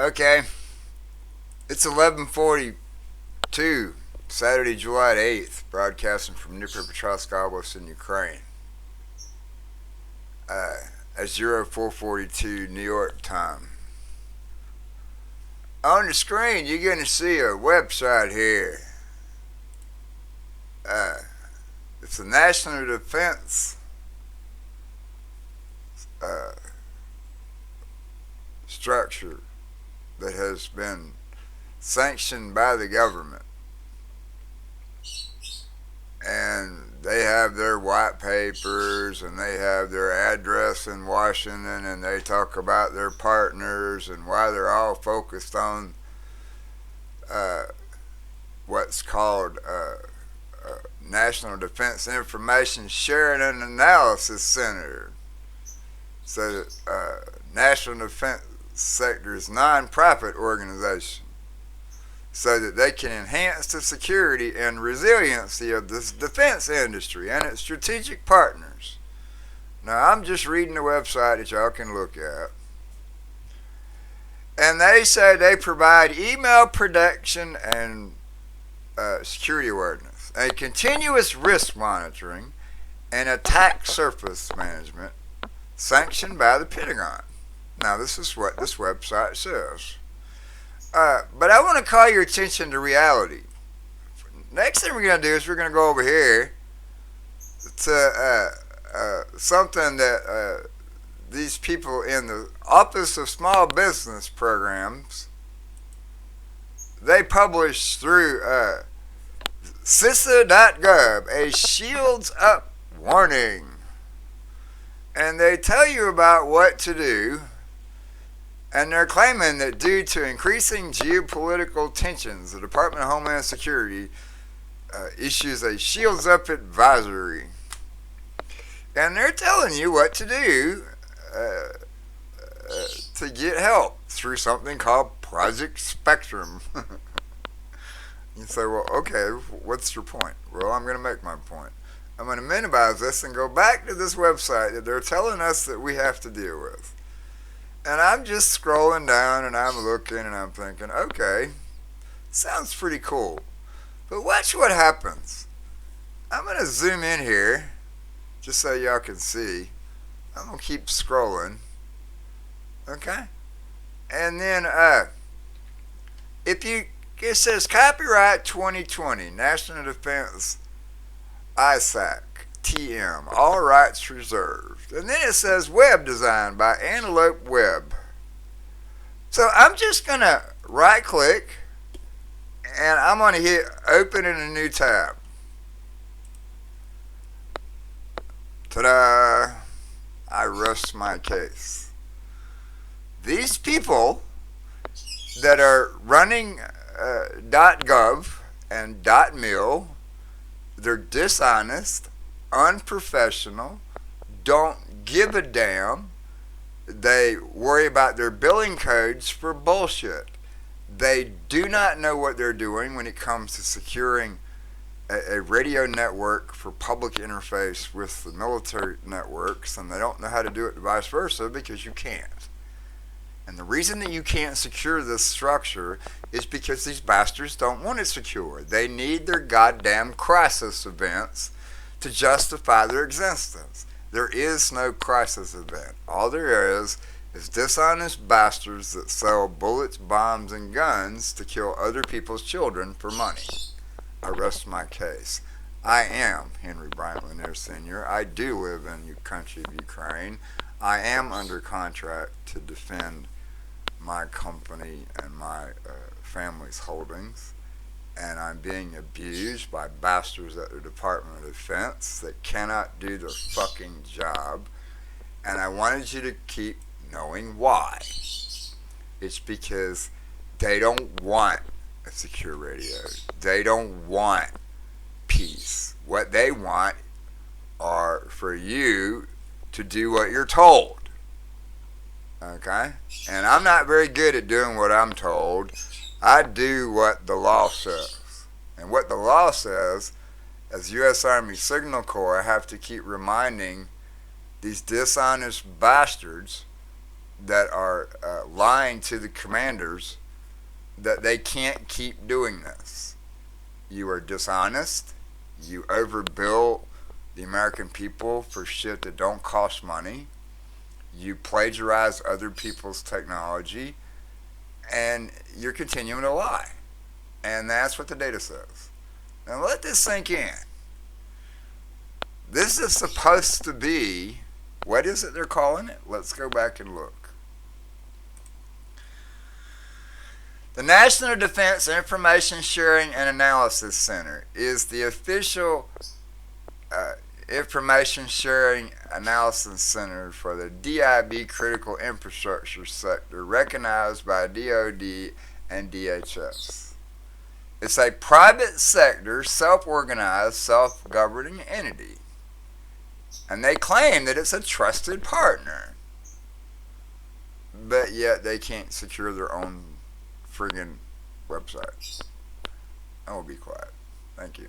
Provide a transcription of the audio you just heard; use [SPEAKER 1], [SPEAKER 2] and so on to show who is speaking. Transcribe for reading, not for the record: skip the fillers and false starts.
[SPEAKER 1] Okay, it's 11:42, Saturday, July 8th, broadcasting from Dnipropetrovsk Oblast in Ukraine. At 0442 New York time. On the screen, you're going to see a website here. It's the National Defense structure that has been sanctioned by the government. And they have their white papers and they have their address in Washington, and they talk about their partners and why they're all focused on what's called National Defense Information Sharing and Analysis Center. So National Defense Sector's nonprofit organization, so that they can enhance the security and resiliency of the defense industry and its strategic partners. Now, I'm just reading the website that y'all can look at. And they say they provide email protection and security awareness, a continuous risk monitoring, and attack surface management sanctioned by the Pentagon. Now, this is what this website says. But I want to call your attention to reality. Next thing we're going to do is we're going to go over here to something that these people in the Office of Small Business Programs, they publish through CISA.gov, a shields up warning. And they tell you about what to do. And they're claiming that due to increasing geopolitical tensions, the Department of Homeland Security issues a shields up advisory. And they're telling you what to do to get help through something called Project Spectrum. You say, well, okay, what's your point? Well, I'm going to make my point. I'm going to minimize this and go back to this website that they're telling us that we have to deal with. And I'm just scrolling down and I'm looking and I'm thinking, okay, sounds pretty cool. But watch what happens. I'm going to zoom in here just so y'all can see. I'm going to keep scrolling. Okay? And then it says copyright 2020, National Defense ISAC. TM, all rights reserved. And then it says web design by Antelope Web. So I'm just going to right click and I'm going to hit open in a new tab. Ta-da! I rest my case. These people that are running .gov and .mil, they're dishonest, unprofessional, don't give a damn. They worry about their billing codes for bullshit. They do not know what they're doing when it comes to securing a radio network for public interface with the military networks, and they don't know how to do it vice versa because you can't. And the reason that you can't secure this structure is because these bastards don't want it secure. They need their goddamn crisis events to justify their existence. There is no crisis event. All there is dishonest bastards that sell bullets, bombs, and guns to kill other people's children for money. I rest my case. I am Henry Bryant Lanier Sr. I do live in the country of Ukraine. I am under contract to defend my company and my family's holdings. And I'm being abused by bastards at the Department of Defense that cannot do their fucking job. And I wanted you to keep knowing why. It's because they don't want a secure radio. They don't want peace. What they want are for you to do what you're told. Okay? And I'm not very good at doing what I'm told. I do what the law says. And what the law says, as U.S. Army Signal Corps, I have to keep reminding these dishonest bastards that are lying to the commanders that they can't keep doing this. You are dishonest. You overbill the American people for shit that don't cost money. You plagiarize other people's technology, and you're continuing to lie. And that's what the data says. Now let this sink in. This is supposed to be, what is it they're calling it? Let's go back and look. The National Defense Information Sharing and Analysis Center is the official Information Sharing Analysis Center for the DIB critical infrastructure sector, recognized by DoD and DHS. It's a private sector, self-organized, self-governing entity. And they claim that it's a trusted partner. But yet they can't secure their own friggin' website. I will be quiet. Thank you.